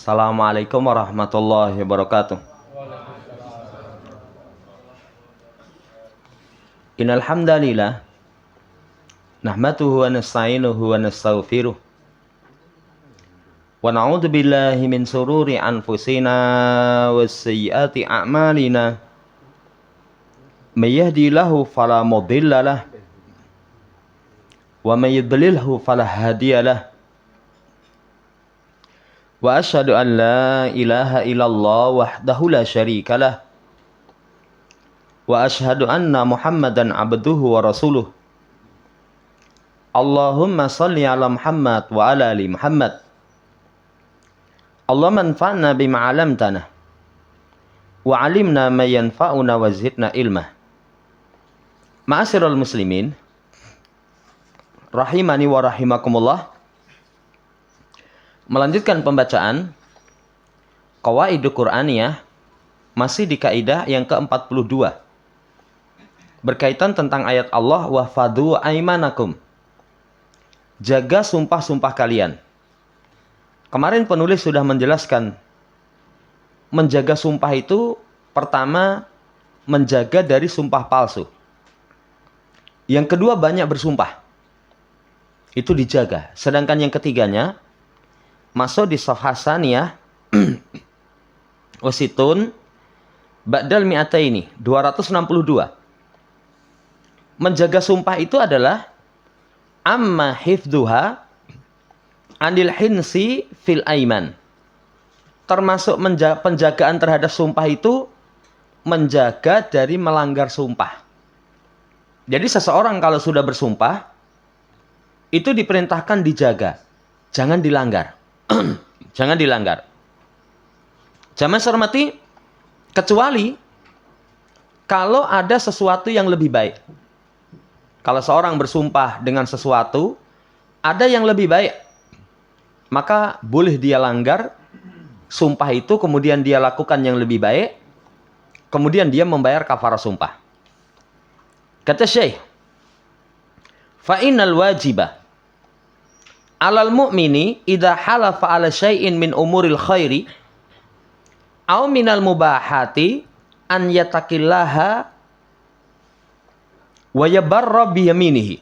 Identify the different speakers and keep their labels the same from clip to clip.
Speaker 1: Assalamualaikum warahmatullahi wabarakatuh. Innal hamdalillah nahmaduhu wa nasta'inuhu wa nastaghfiruh wa na'udzu billahi min sururi anfusina was sayyiati a'malina. May yahdihillahu fala mudhillalah wa may yudlilhu fala hadiyalah. Wa asyhadu an la ilaha illallah wahdahu la syarikalah wa asyhadu anna Muhammadan abduhu wa rasuluh. Allahumma shalli ala Muhammad wa ala ali Muhammad. Allahumma anfa'na bima 'allamtana wa 'allimna ma yanfa'una wa zidna ilma. Ma'asyiral muslimin rahimani wa rahimakumullah. Melanjutkan pembacaan Qawaidul Qur'aniyah masih di kaidah yang ke-42 berkaitan tentang ayat Allah wahfadhu aimanakum. Jaga sumpah-sumpah kalian. Kemarin penulis sudah menjelaskan menjaga sumpah itu pertama menjaga dari sumpah palsu. Yang kedua banyak bersumpah. Itu dijaga. Sedangkan yang ketiganya masuk di Shafhah Saniyah wasitun ba'dal mi'ataini 262. Menjaga sumpah itu adalah amma hifdzuha anil hinsi fil aiman. Termasuk penjagaan terhadap sumpah itu menjaga dari melanggar sumpah. Jadi seseorang kalau sudah bersumpah itu diperintahkan dijaga, jangan dilanggar. Jangan dilanggar. Jamaah hormati, kecuali kalau ada sesuatu yang lebih baik. Kalau seorang bersumpah dengan sesuatu, ada yang lebih baik, maka boleh dia langgar sumpah itu, kemudian dia lakukan yang lebih baik, kemudian dia membayar kafarah sumpah. Kata Syekh, fa innal wajibah alal mu'mini idza halafa ala syai'in min umuril khairi aw minal mubahati an yataqillaha wa yabarra bi yaminihi.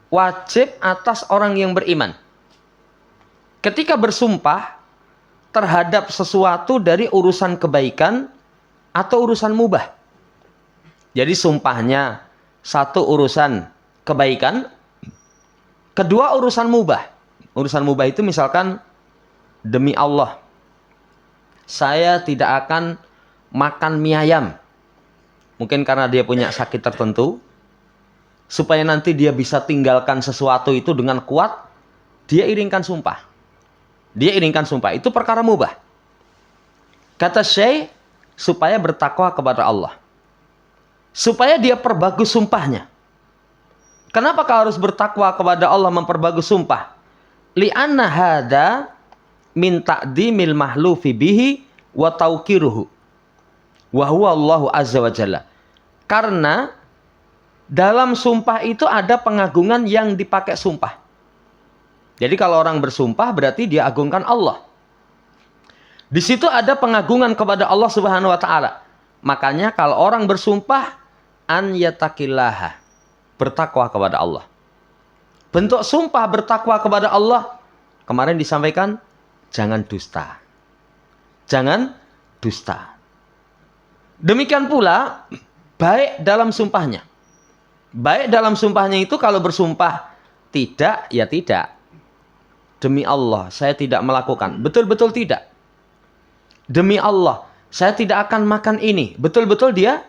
Speaker 1: Wajib atas orang yang beriman ketika bersumpah terhadap sesuatu dari urusan kebaikan atau urusan mubah. Jadi sumpahnya satu urusan kebaikan, kedua urusan mubah. Urusan mubah itu misalkan demi Allah saya tidak akan makan mie ayam. Mungkin karena dia punya sakit tertentu, supaya nanti dia bisa tinggalkan sesuatu itu dengan kuat, dia iringkan sumpah. Dia iringkan sumpah, itu perkara mubah. Kata Syekh, supaya bertakwa kepada Allah. Supaya dia perbagus sumpahnya. Kenapa kau harus bertakwa kepada Allah, memperbagus sumpah? Li'anna hadza min ta'dimil mahlufi bihi wa tauqiruhu. Wa huwa Allahu azza wa jalla. Karena dalam sumpah itu ada pengagungan yang dipakai sumpah. Jadi kalau orang bersumpah berarti dia agungkan Allah. Di situ ada pengagungan kepada Allah Subhanahu wa taala. Makanya kalau orang bersumpah an yataqillaha, bertakwa kepada Allah. Bentuk sumpah bertakwa kepada Allah kemarin disampaikan, jangan dusta. Jangan dusta. Demikian pula baik dalam sumpahnya. Baik dalam sumpahnya itu kalau bersumpah tidak, ya tidak. Demi Allah saya tidak melakukan. Betul-betul tidak. Demi Allah saya tidak akan makan ini. Betul-betul dia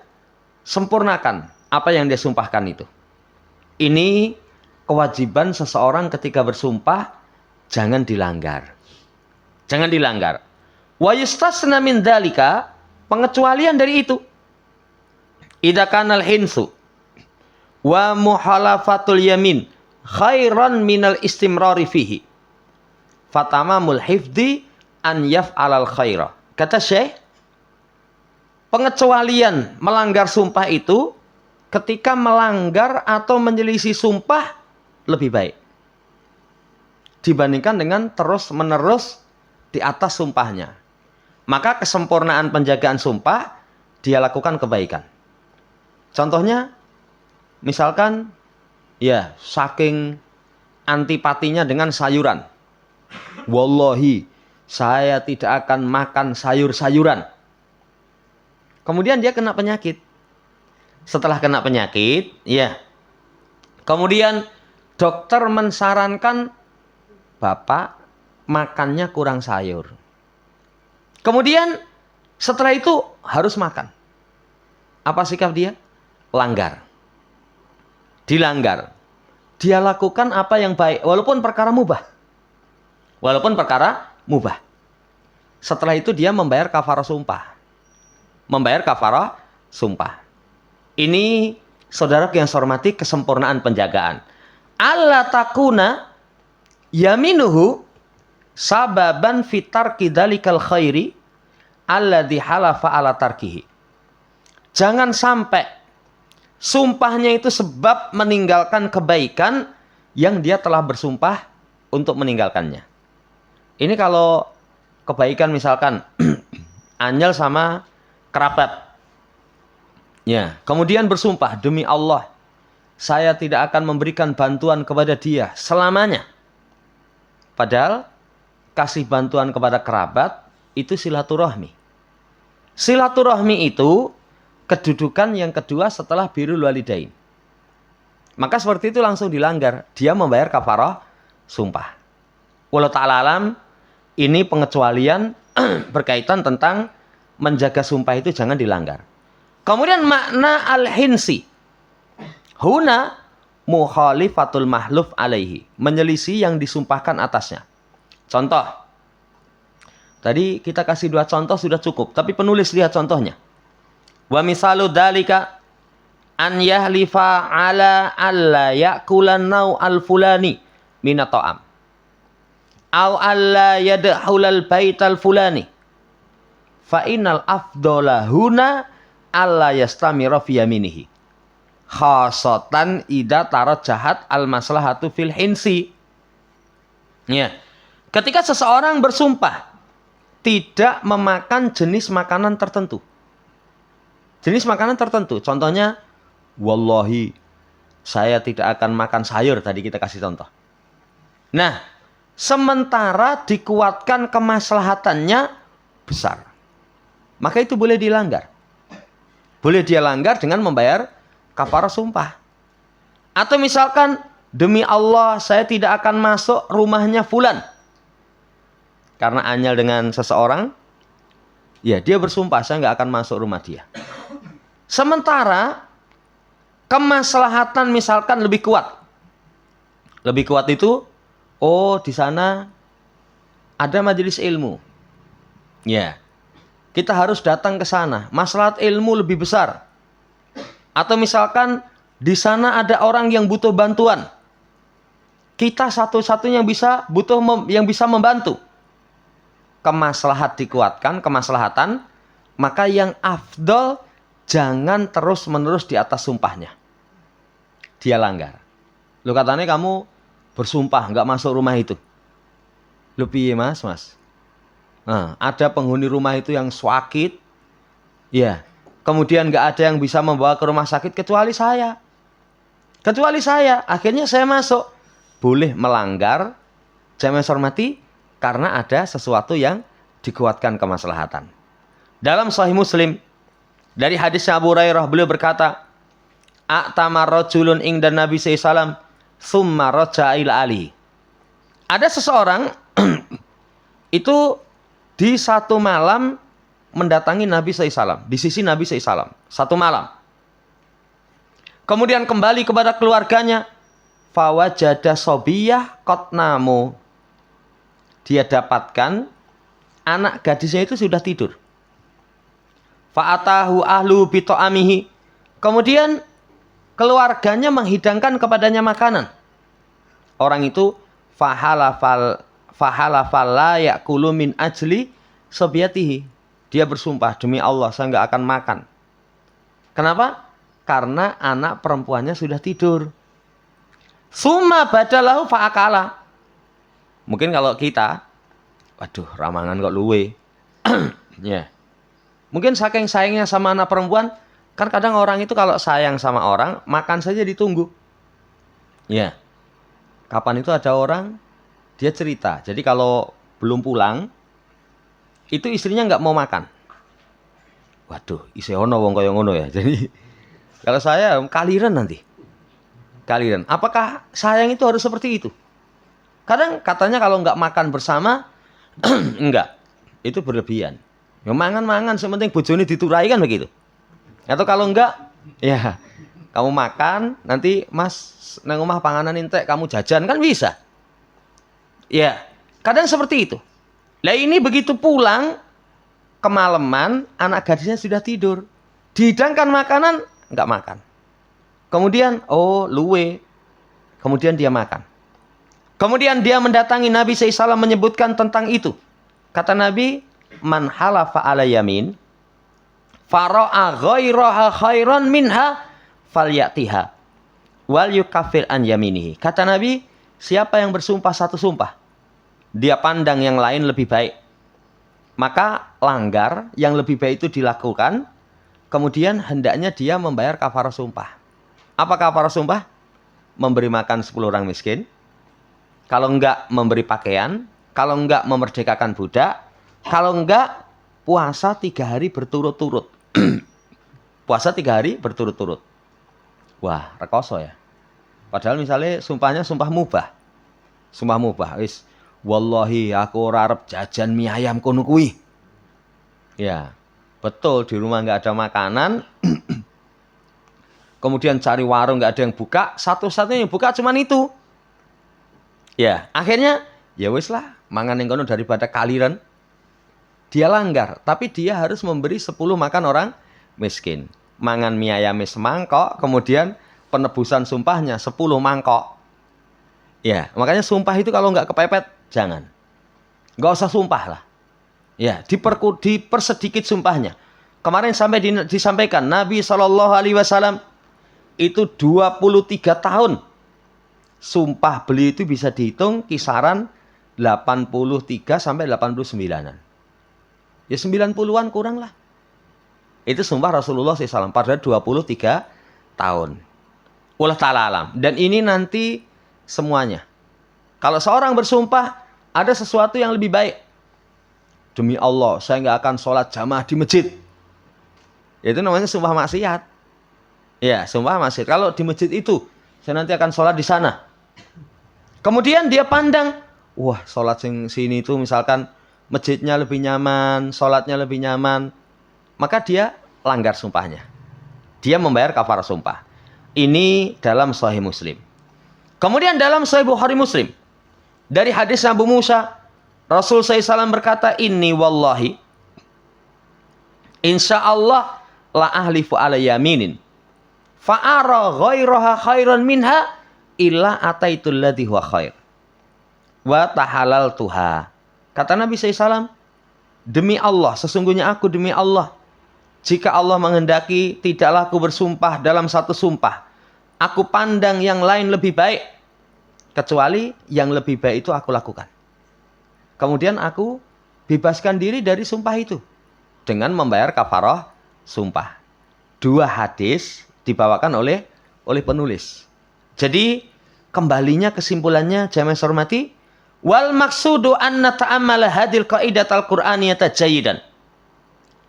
Speaker 1: sempurnakan apa yang dia sumpahkan itu. Ini kewajiban seseorang ketika bersumpah, jangan dilanggar. Jangan dilanggar. Wa yustasna min dzalika, pengecualian dari itu. Idza kanal hinsu wa muhalafatul yamin khairan minal istimrari fihi. Fatamamul hifdi an yaf'alal khaira. Kata Syekh, pengecualian melanggar sumpah itu ketika melanggar atau menyelisih sumpah lebih baik dibandingkan dengan terus-menerus di atas sumpahnya. Maka kesempurnaan penjagaan sumpah, dia lakukan kebaikan. Contohnya, misalkan, ya saking antipatinya dengan sayuran. Wallahi, saya tidak akan makan sayur-sayuran. Kemudian dia kena penyakit. Setelah kena penyakit, ya. Kemudian dokter mensarankan Bapak makannya kurang sayur. Kemudian setelah itu harus makan. Apa sikap dia? Langgar. Dilanggar. Dia lakukan apa yang baik walaupun perkara mubah. Walaupun perkara mubah. Setelah itu dia membayar kafarah sumpah. Membayar kafarah sumpah. Ini saudara yang saya hormati kesempurnaan penjagaan. Alla takuna yaminuhu sababan fitar kidalikal khairi alladhi halafa ala tarkihi. Jangan sampai sumpahnya itu sebab meninggalkan kebaikan yang dia telah bersumpah untuk meninggalkannya. Ini kalau kebaikan misalkan Anjal sama kerabat. Ya, kemudian bersumpah demi Allah saya tidak akan memberikan bantuan kepada dia selamanya. Padahal kasih bantuan kepada kerabat itu silaturahmi. Silaturahmi itu kedudukan yang kedua setelah birrul walidain. Maka seperti itu langsung dilanggar. Dia membayar kafarah sumpah. Wallahu ta'ala alam, ini pengecualian berkaitan tentang menjaga sumpah itu jangan dilanggar. Kemudian makna al-hinsi. Huna mukhalifatul mahluf alaihi. Menyelisih yang disumpahkan atasnya. Contoh. Tadi kita kasih 2 contoh sudah cukup. Tapi penulis lihat contohnya. Wa misalu dalika an yahlifa ala alla ya'kulan nau al-fulani minata'am. Au alla yadkhulal baital fulani. Fa innal afdala huna alla yastamira fi yaminihi. Khasatan idza tarajjahat al-maslahatu fil hinsi. Ya. Ketika seseorang bersumpah tidak memakan jenis makanan tertentu. Jenis makanan tertentu. Contohnya, wallahi saya tidak akan makan sayur, tadi kita kasih contoh. Nah, sementara dikuatkan kemaslahatannya besar. Maka itu boleh dilanggar. Boleh dia langgar dengan membayar kafarah sumpah. Atau misalkan, demi Allah saya tidak akan masuk rumahnya fulan. Karena anyal dengan seseorang, ya dia bersumpah saya nggak akan masuk rumah dia. Sementara kemaslahatan misalkan lebih kuat. Lebih kuat itu, oh di sana ada majelis ilmu. Ya, kita harus datang ke sana. Maslahat ilmu lebih besar. Atau misalkan di sana ada orang yang butuh bantuan. Kita satu-satunya yang bisa membantu. Kemaslahat dikuatkan, kemaslahatan, maka yang afdol jangan terus-menerus di atas sumpahnya. Dia langgar. Lu katanya kamu bersumpah nggak masuk rumah itu. Lu piye mas? Nah, ada penghuni rumah itu yang sakit. Ya. Kemudian nggak ada yang bisa membawa ke rumah sakit kecuali saya. Akhirnya saya masuk. Boleh melanggar. Jangan hormati. Karena ada sesuatu yang dikuatkan kemaslahatan. Dalam Sahih Muslim. Dari hadis Abu Hurairah beliau berkata. A'tamar rajulun ingdan Nabi SAW. Thumma raja'a ila alihi. Ada seseorang. Itu di satu malam mendatangi Nabi SAW. Di sisi Nabi SAW. Satu malam. Kemudian kembali kepada keluarganya. Fawajada sobiyah qatnamu. Dia dapatkan anak gadisnya itu sudah tidur. Fa'atahu ahlu bito'amihi. Kemudian keluarganya menghidangkan kepadanya makanan. Orang itu fahalafal la ya'kulu min ajli sobiyatihi. Dia bersumpah demi Allah saya nggak akan makan. Kenapa? Karena anak perempuannya sudah tidur. Summa badalahu fa'akala. Mungkin kalau kita Waduh, ramangan kok luwe. Ya. Mungkin saking sayangnya sama anak perempuan, kan kadang orang itu kalau sayang sama orang, makan saja ditunggu. Ya. Kapan itu ada orang, dia cerita. Jadi kalau belum pulang, itu istrinya nggak mau makan. Waduh, isih ono wong kaya ngono ya. Jadi kalau saya kaliran nanti. Kaliran. Apakah sayang itu harus seperti itu? Kadang katanya kalau nggak makan bersama, enggak. Itu berlebihan. Ya mangan-mangan, sementing bojone diturai kan begitu. Atau kalau enggak, ya kamu makan, nanti mas nang omah panganan entek, kamu jajan kan bisa. Ya, kadang seperti itu. Lah ini begitu pulang, kemalaman, anak gadisnya sudah tidur. Dihidangkan makanan, enggak makan. Kemudian, oh luwe. Kemudian dia makan. Kemudian dia mendatangi Nabi SAW menyebutkan tentang itu. Kata Nabi, man halafa ala yamin, fara'a ghairaha khairan minha, falyatiha, wal yukafir an yaminihi. Kata Nabi, siapa yang bersumpah satu sumpah, dia pandang yang lain lebih baik, maka langgar yang lebih baik itu dilakukan, kemudian hendaknya dia membayar kafarah sumpah. Apa kafarah sumpah? Memberi makan 10 orang miskin, kalau enggak memberi pakaian, kalau enggak memerdekakan budak, kalau enggak puasa 3 hari berturut-turut. Puasa 3 hari berturut-turut. Wah, rekoso ya. Padahal misalnya sumpahnya sumpah mubah. Sumpah mubah. Wis, wallahi aku ora arep jajan mie ayam kono kuwi. Ya, betul di rumah enggak ada makanan. Kemudian cari warung enggak ada yang buka, satu-satunya yang buka cuman itu. Ya, akhirnya ya wis lah, mangan yang kono daripada kaliran. Dia langgar, tapi dia harus memberi 10 makan orang miskin. Mangan mie ayam semangkok, kemudian penebusan sumpahnya 10 mangkok. Ya, makanya sumpah itu kalau nggak kepepet, jangan. Nggak usah sumpah lah. Ya, dipersedikit sumpahnya. Kemarin sampai disampaikan, Nabi SAW itu 23 tahun. Sumpah beli itu bisa dihitung kisaran 83 sampai 89-an. Ya 90-an kurang lah. Itu sumpah Rasulullah SAW pada 23 tahun. Wallahu ta'ala alam. Dan ini nanti semuanya. Kalau seorang bersumpah, ada sesuatu yang lebih baik. Demi Allah, saya nggak akan sholat jamaah di masjid. Itu namanya sumpah maksiat. Ya, sumpah maksiat. Kalau di masjid itu, saya nanti akan sholat di sana. Kemudian dia pandang, wah sholat sini itu misalkan masjidnya lebih nyaman, sholatnya lebih nyaman. Maka dia langgar sumpahnya. Dia membayar kafarah sumpah. Ini dalam Sahih Muslim. Kemudian dalam Sahih Bukhari Muslim. Dari hadis Abu Musa, Rasul SAW berkata, Inni wallahi, insya Allah la ahlifu ala yaminin. Fa'ara ghairaha khairan minha illa ataitul ladhi huwa khair wa tahalal tuha. Kata Nabi SAW, demi Allah, sesungguhnya aku demi Allah, jika Allah menghendaki tidaklah aku bersumpah dalam satu sumpah, aku pandang yang lain lebih baik, kecuali yang lebih baik itu aku lakukan. Kemudian aku bebaskan diri dari sumpah itu dengan membayar kafarah sumpah. 2 hadis dibawakan oleh penulis. Jadi kembalinya kesimpulannya jamaah hormati, wal maksudu anna ta'ammala hadil qaidatal qur'aniyata jayidan.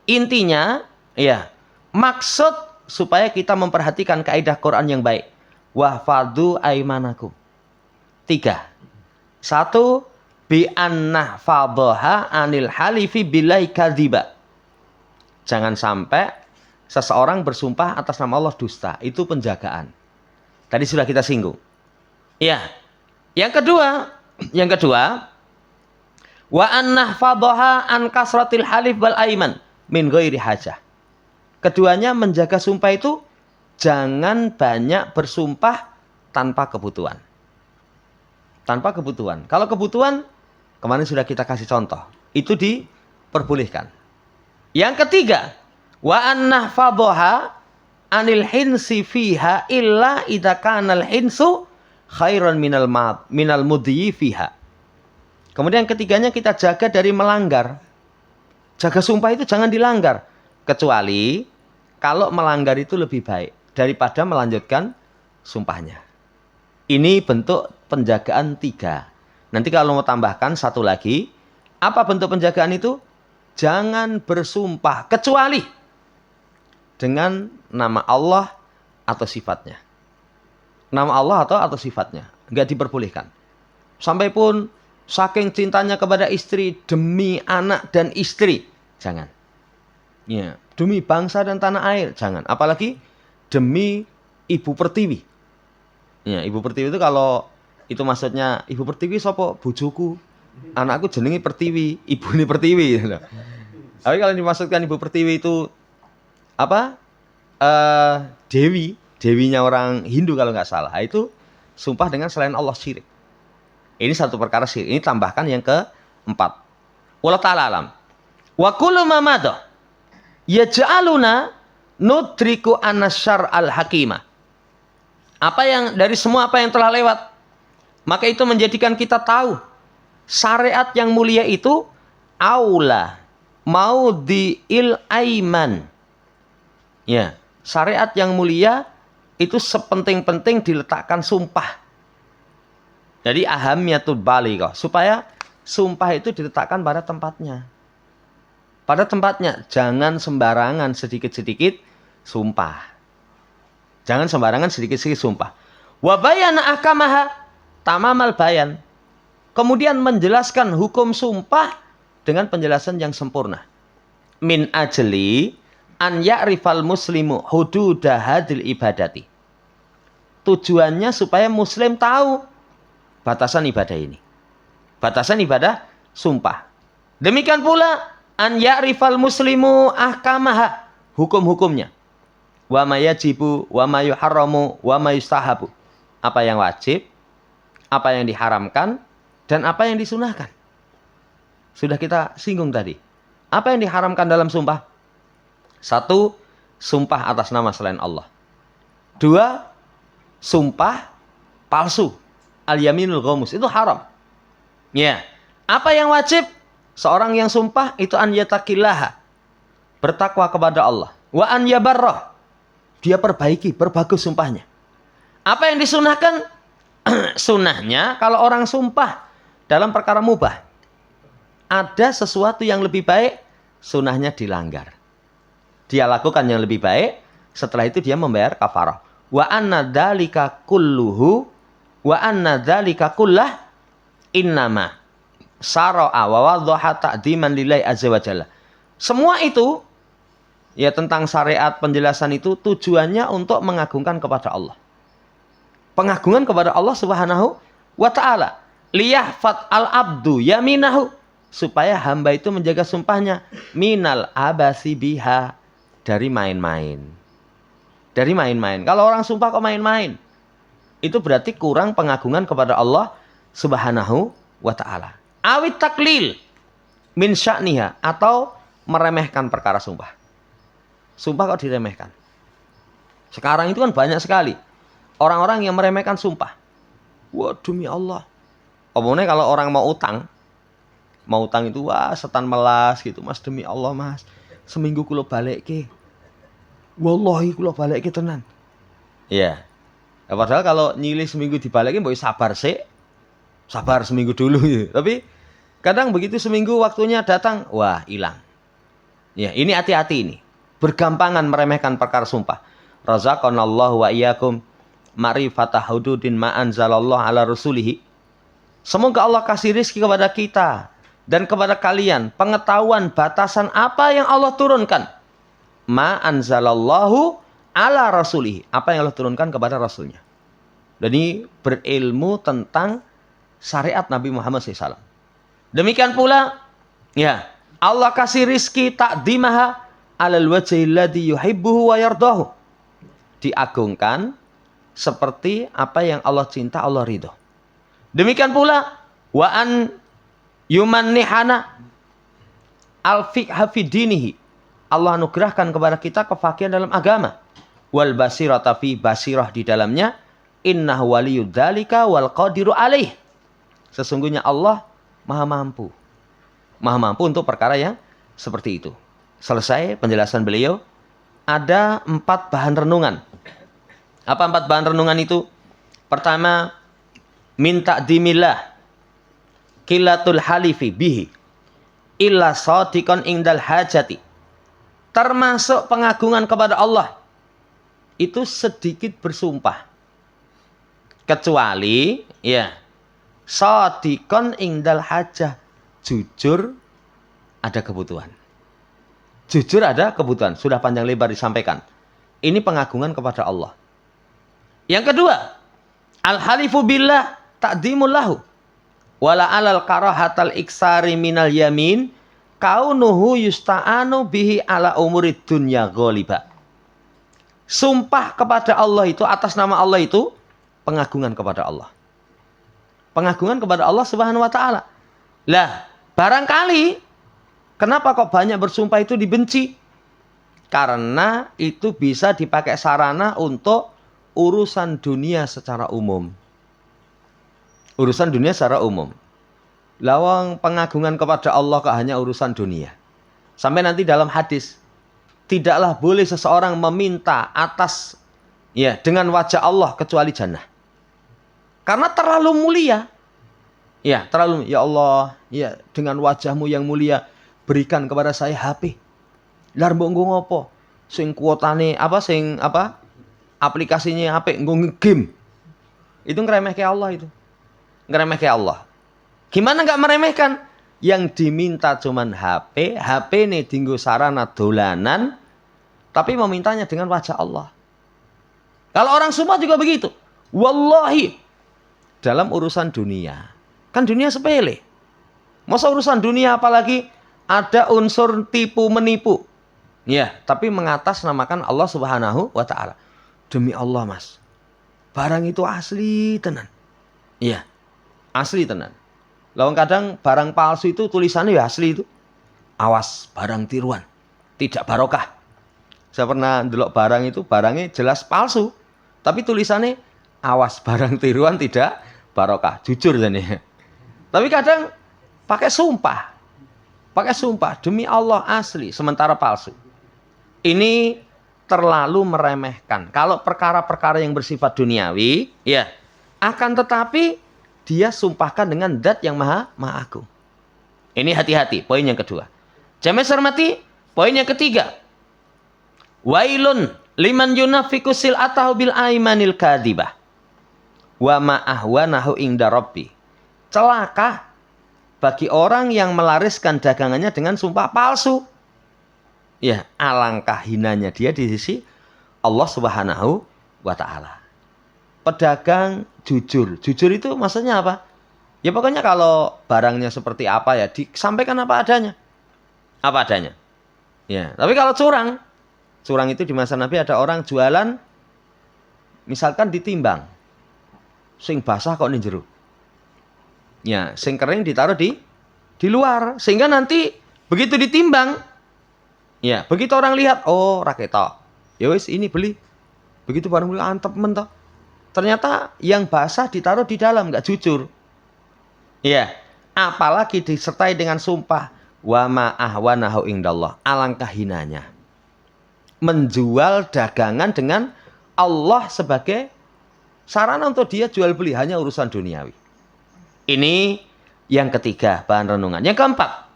Speaker 1: Intinya ya, maksud supaya kita memperhatikan kaidah Quran yang baik. Wahfadhu aimanakum. 3. 1, bi anna fadhaha anil halifi billahi kadziba. Jangan sampai seseorang bersumpah atas nama Allah dusta. Itu penjagaan. Tadi sudah kita singgung. Ya. Yang kedua, wa annah fadhaha an kasratil halif wal aiman min ghairi hajah. Keduanya menjaga sumpah itu jangan banyak bersumpah tanpa kebutuhan. Tanpa kebutuhan. Kalau kebutuhan, kemarin sudah kita kasih contoh. Itu diperbolehkan. Yang ketiga, wa annah fadhaha anil hinsi fiha illa idza kana al hinsu khairan minal mudhi fiha. Kemudian ketiganya kita jaga dari melanggar. Jaga sumpah itu jangan dilanggar. Kecuali kalau melanggar itu lebih baik daripada melanjutkan sumpahnya. Ini bentuk penjagaan 3. Nanti kalau mau tambahkan satu lagi. Apa bentuk penjagaan itu? Jangan bersumpah kecuali dengan nama Allah atau sifatnya. Nama Allah atau sifatnya. Enggak diperbolehkan. Sampai pun saking cintanya kepada istri demi anak dan istri. Jangan. Ya, demi bangsa dan tanah air. Jangan. Apalagi demi ibu pertiwi. Ya, ibu pertiwi itu kalau itu maksudnya ibu pertiwi sapa? Bojoku. Anakku jenenge Pertiwi, ibu ini Pertiwi. Tapi kalau dimaksudkan ibu Pertiwi itu apa? Dewi, dewinya orang Hindu kalau nggak salah. Itu sumpah dengan selain Allah syirik. Ini satu perkara syirik. Ini tambahkan yang keempat. Wallahu ta'ala alam. Wa kullu ma madha yaj'aluna nudriku anasyar al-hakimah. Apa yang dari semua apa yang telah lewat, maka itu menjadikan kita tahu syariat yang mulia itu aula maudhi'il aiman. Ya, syariat yang mulia itu sepenting-penting diletakkan sumpah. Jadi ahamiyatul balighah, supaya sumpah itu diletakkan pada tempatnya. Pada tempatnya, jangan sembarangan sedikit-sedikit sumpah. Jangan sembarangan sedikit-sedikit sumpah. Wa bayana ahkamaha tamamal bayan. Kemudian menjelaskan hukum sumpah dengan penjelasan yang sempurna. Min ajli an ya'rifal muslimu hududa hadil ibadati. Tujuannya supaya muslim tahu batasan ibadah ini. Batasan ibadah sumpah. Demikian pula an ya'rifal muslimu ahkamaha, hukum-hukumnya. Wa ma yajibu wa ma yuharramu wa ma yustahabu. Apa yang wajib, apa yang diharamkan, dan apa yang disunahkan. Sudah kita singgung tadi. Apa yang diharamkan dalam sumpah? 1, sumpah atas nama selain Allah. 2, sumpah palsu. Al-yaminul ghamus, itu haram. Ya. Apa yang wajib? Seorang yang sumpah itu an yataqillaha, bertakwa kepada Allah. Wa an yabarrah, dia perbagus sumpahnya. Apa yang disunahkan? Sunnahnya kalau orang sumpah dalam perkara mubah, ada sesuatu yang lebih baik, sunnahnya dilanggar. Dia lakukan yang lebih baik, setelah itu dia membayar kafarah. Wa anna dzalika kulluhu wa anna dzalika kullah innama sara'a wa wadhaha ta'diman lillahi azza wa jalla. Semua itu ya tentang syariat, penjelasan itu tujuannya untuk mengagungkan kepada Allah. Pengagungan kepada Allah Subhanahu wa ta'ala. Liyahfat al-abdu yaminahu, supaya hamba itu menjaga sumpahnya minal abasi biha, dari main-main. Dari main-main. Kalau orang sumpah kok main-main, itu berarti kurang pengagungan kepada Allah Subhanahu wa ta'ala. Awit taklil min sya'niha, atau meremehkan perkara sumpah. Sumpah kok diremehkan. Sekarang itu kan banyak sekali orang-orang yang meremehkan sumpah. Wah, demi Allah. Omongnya kalau orang mau utang itu wah setan melas gitu. Mas, demi Allah mas, seminggu kula balekke. Wallahi kula balekke tenan. Iya. Ya, padahal kalau nyilih seminggu dibalekke mbok sabar sik. Sabar seminggu dulu gitu. Tapi kadang begitu seminggu waktunya datang, wah hilang. Ya, ini hati-hati ini. Bergampangan meremehkan perkara sumpah. Razaqanallahu wa iyyakum ma'rifata hududin ma anzalallahu ala rasulihi. Semoga Allah kasih rizki kepada kita dan kepada kalian pengetahuan batasan apa yang Allah turunkan. Ma anzalallahu ala rasulihi, apa yang Allah turunkan kepada rasulnya. Dan ini berilmu tentang syariat Nabi Muhammad SAW. Demikian pula ya, Allah kasih rizki ta'dimaha alal wajhi alladhi yuhibbuhu wa yardahu, diagungkan seperti apa yang Allah cinta, Allah ridho. Demikian pula wa an yumannihana al-fiqha fi dinihi, Allah anugerahkan kepada kita kefakihan dalam agama. Wal basirata fi basirah, di dalamnya innahu waliyudzalika wal qadiru alaih, sesungguhnya Allah Maha mampu. Maha mampu untuk perkara yang seperti itu. Selesai penjelasan beliau. Ada 4 bahan renungan. Apa 4 bahan renungan itu? Pertama, minta dimillah kilatul halifi bihi illa sadiqan indal hajati. Termasuk pengagungan kepada Allah itu sedikit bersumpah, kecuali ya sadiqan indal hajah, jujur ada kebutuhan. Jujur ada kebutuhan, sudah panjang lebar disampaikan. Ini pengagungan kepada Allah. Yang kedua, al-halifu billah ta'dimul lahu wala alal karahatal iksari minal yamin kaunuhu yusta'anu bihi ala umurid dunya ghaliba. Sumpah kepada Allah itu, atas nama Allah itu, pengagungan kepada Allah. Pengagungan kepada Allah Subhanahu wa ta'ala. Lah, barangkali kenapa kok banyak bersumpah itu dibenci? Karena itu bisa dipakai sarana untuk urusan dunia secara umum. Urusan dunia secara umum. Lawang pengagungan kepada Allah kok hanya urusan dunia. Sampai nanti dalam hadis, tidaklah boleh seseorang meminta atas ya dengan wajah Allah kecuali jannah. Karena terlalu mulia. Ya, terlalu, ya Allah, ya dengan wajahmu yang mulia, berikan kepada saya HP. Lar mbok nggo ngopo? Sing kuotane aplikasinya HP nggo nge-game. Itu ngeremehke Allah itu. Ngeremehke Allah. Gimana enggak meremehkan? Yang diminta cuman HP, HP ini dinggo sarana dolanan, tapi memintanya dengan wajah Allah. Kalau orang semua juga begitu. Wallahi dalam urusan dunia. Kan dunia sepele. Masa urusan dunia apalagi ada unsur tipu menipu. Ya, tapi mengatasnamakan Allah Subhanahu wa ta'ala. Demi Allah, Mas. Barang itu asli tenan. Iya. Asli tenan. Lawang kadang barang palsu itu tulisannya ya asli itu. Awas barang tiruan, tidak barokah. Saya pernah ndelok barang itu, barangnya jelas palsu, tapi tulisannya awas barang tiruan tidak barokah. Jujur ini. Tapi kadang pakai sumpah. Pakai sumpah demi Allah asli sementara palsu. Ini terlalu meremehkan. Kalau perkara-perkara yang bersifat duniawi, ya, akan tetapi dia sumpahkan dengan zat yang maha agung. Ini hati-hati, poin yang kedua. Jamaah hormati, poin yang ketiga. Wailun liman yunafiqu sil'atahu bil aimanil kadibah. Wa ma ahwanahu inda rabbi. Celaka bagi orang yang melariskan dagangannya dengan sumpah palsu. Ya, alangkah hinanya dia di sisi Allah Subhanahu wa ta'ala. Pedagang jujur. Jujur itu maksudnya apa? Ya pokoknya kalau barangnya seperti apa ya disampaikan apa adanya. Apa adanya. Ya, tapi kalau curang itu di masa Nabi ada orang jualan misalkan ditimbang. Sing basah kok ning jero. Ya, sing kering ditaruh di luar sehingga nanti begitu ditimbang, ya begitu orang lihat, oh raketok, ya wis ini beli, begitu barang beli antep mentok, ternyata yang basah ditaruh di dalam, nggak jujur, ya apalagi disertai dengan sumpah, wa ma ahwanahu indallah, alangkah hinanya, menjual dagangan dengan Allah sebagai sarana untuk dia jual beli hanya urusan duniawi. Ini yang ketiga bahan renungan. Yang keempat,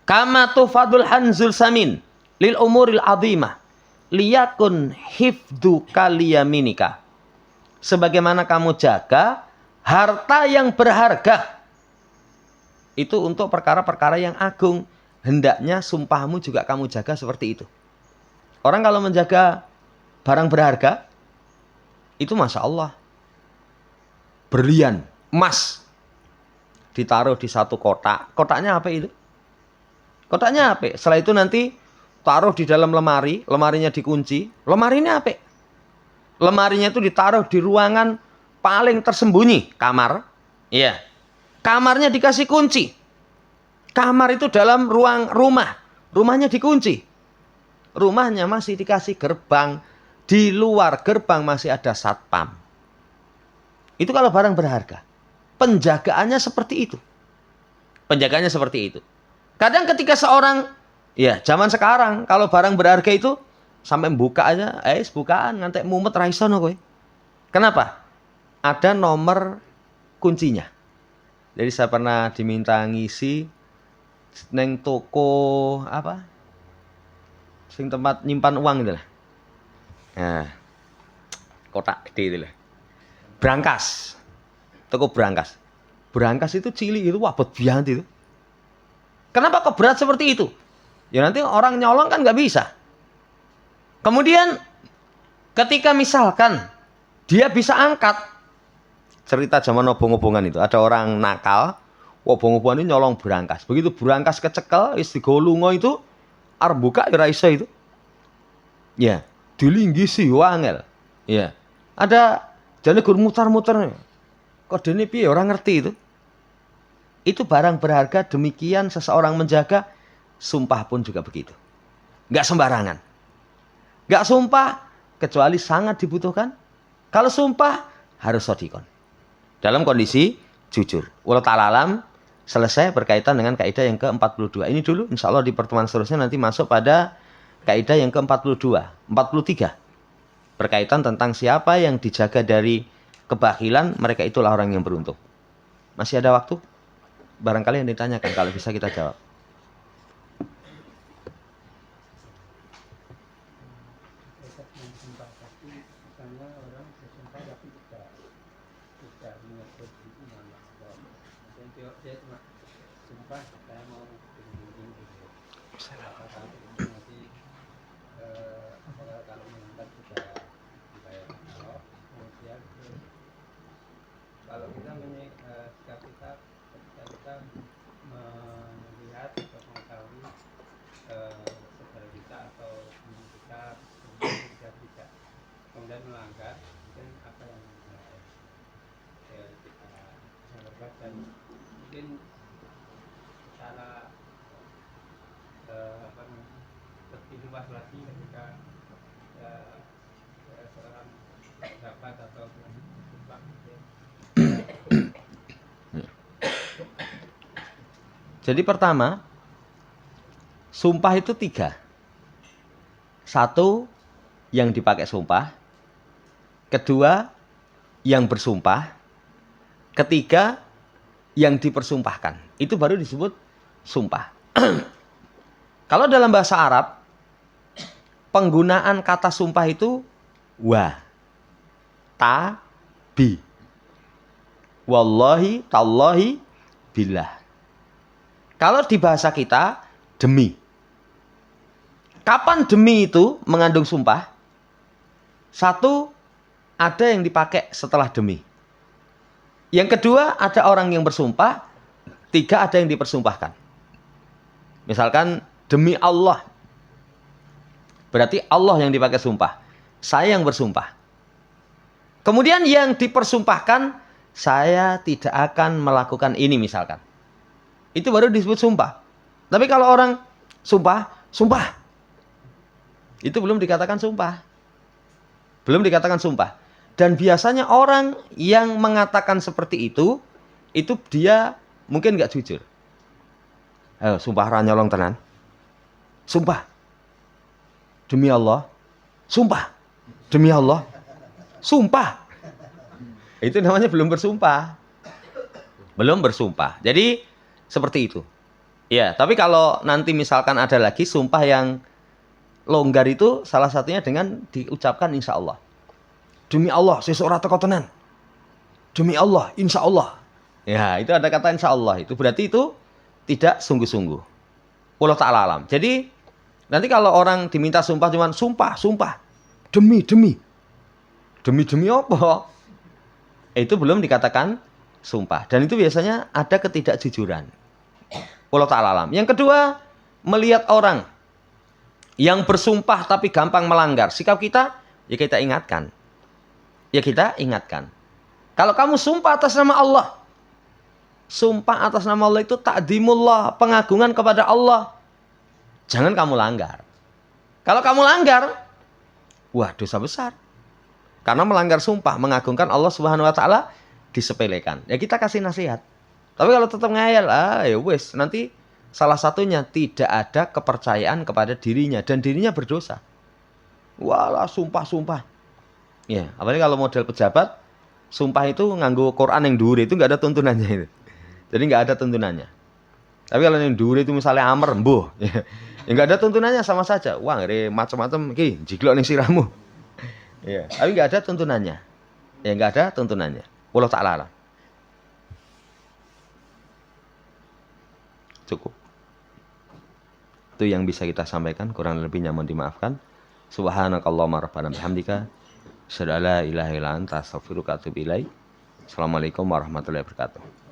Speaker 1: kama tufadul hanzul samin lil umuril azimah liyakun hifdu kaliyaminika. Sebagaimana kamu jaga harta yang berharga itu untuk perkara-perkara yang agung, hendaknya sumpahmu juga kamu jaga seperti itu. Orang kalau menjaga barang berharga itu masya Allah, berlian, emas ditaruh di satu kotak. Kotaknya apa itu? Kotaknya apa? Setelah itu nanti taruh di dalam lemari, lemarinya dikunci. Lemarinya apa? Lemarinya itu ditaruh di ruangan paling tersembunyi, kamar. Iya. Kamarnya dikasih kunci. Kamar itu dalam ruang rumah. Rumahnya dikunci. Rumahnya masih dikasih gerbang. Di luar gerbang masih ada satpam. Itu kalau barang berharga. Penjagaannya seperti itu. Penjaganya seperti itu. Kadang ketika seorang, ya zaman sekarang, kalau barang berharga itu, sampai buka aja, bukaan, ngantek mumet raisono kowe. Kenapa? Ada nomor kuncinya. Jadi saya pernah diminta ngisi neng toko apa? Sing tempat nyimpan uang gitu lah. Nah, kotak gede itu lah. Brankas. Toko Brankas. Brankas itu cilik itu wabot biang itu. Kenapa kok berat seperti itu? Ya nanti orang nyolong kan nggak bisa. Kemudian ketika misalkan dia bisa angkat, cerita zaman obong-obongan itu, ada orang nakal, obong-obongan ini nyolong Brankas. Begitu Brankas kecekel, istigolungo itu, arep buka ya iso itu. Ya, dilinggisi wangel. Ya. Ada jane gur mutar-muter. Kok dene piye orang ngerti itu. Itu barang berharga, demikian seseorang menjaga, sumpah pun juga begitu. Nggak sembarangan. Nggak sumpah, kecuali sangat dibutuhkan. Kalau sumpah, harus shodikon. Dalam kondisi jujur. Wallahu ta'ala alam, selesai berkaitan dengan kaidah yang ke-42. Ini dulu, insya Allah di pertemuan seterusnya nanti masuk pada kaidah yang ke-42. 43. Berkaitan tentang siapa yang dijaga dari kebakilan, mereka itulah orang yang beruntung. Masih ada waktu? Barangkali yang ditanyakan, kalau bisa kita jawab.
Speaker 2: Kalau kita sikap kita ketika kita melihat atau mengetahui saudara kita atau teman kita tidak kemudian melanggar, mungkin apa yang kita lakukan, dan mungkin cara lebih luas lagi ketika seorang pejabat atau sumpah.
Speaker 1: Jadi pertama, sumpah itu 3. 1, yang dipakai sumpah. 2, yang bersumpah. 3, yang dipersumpahkan. Itu baru disebut sumpah. Kalau dalam bahasa Arab, penggunaan kata sumpah itu wa, ta, bi. Wallahi, tallahi, billah. Kalau di bahasa kita, demi. Kapan demi itu mengandung sumpah? 1, ada yang dipakai setelah demi. Yang kedua, ada orang yang bersumpah. 3, ada yang dipersumpahkan. Misalkan, demi Allah. Berarti Allah yang dipakai sumpah. Saya yang bersumpah. Kemudian yang dipersumpahkan, saya tidak akan melakukan ini misalkan. Itu baru disebut sumpah. Tapi kalau orang sumpah, itu belum dikatakan sumpah. Belum dikatakan sumpah. Dan biasanya orang yang mengatakan seperti itu dia mungkin nggak jujur. Ayo, sumpah ra nyolong tenan. Sumpah. Demi Allah. Sumpah. Demi Allah. Sumpah. Itu namanya belum bersumpah. Belum bersumpah. Jadi seperti itu. Ya, tapi kalau nanti misalkan ada lagi sumpah yang longgar itu, salah satunya dengan diucapkan insya Allah. Demi Allah, seseorang teko tenan. Demi Allah, insya Allah. Ya, itu ada kata insya Allah. Itu berarti itu tidak sungguh-sungguh. Wallahu ta'ala alam. Jadi, nanti kalau orang diminta sumpah cuman sumpah. Demi apa? Itu belum dikatakan sumpah. Dan itu biasanya ada ketidakjujuran. Wallahu ta'ala alam. Yang kedua, melihat orang yang bersumpah tapi gampang melanggar. Sikap kita, ya kita ingatkan. Kalau kamu sumpah atas nama Allah. Sumpah atas nama Allah itu ta'dimullah, pengagungan kepada Allah. Jangan kamu langgar. Kalau kamu langgar, wah dosa besar. Karena melanggar sumpah, mengagungkan Allah Subhanahu wa taala disepelekan. Ya kita kasih nasihat. Tapi kalau tetap ngayal, ya wis, nanti salah satunya tidak ada kepercayaan kepada dirinya dan dirinya berdosa. Walah, sumpah-sumpah. Ya, apalagi kalau model pejabat, sumpah itu nganggo Quran yang dhuwur itu nggak ada tuntunannya itu. Jadi nggak ada tuntunannya. Tapi kalau yang dhuwur itu misalnya amer, mbuh, ya nggak ada tuntunannya sama saja. Wah, ngeri macam-macam iki jiglok ning sirahmu. Ya, tapi nggak ada tuntunannya. Ya nggak ada tuntunannya. Wallahu ta'ala alam. Cukup. Itu yang bisa kita sampaikan, kurang lebihnya mohon dimaafkan. Subhanakallahumma rabbana bihamdika asyhadu an la ilaha illa anta astaghfiruka wa atubu ilaik. Assalamualaikum warahmatullahi wabarakatuh.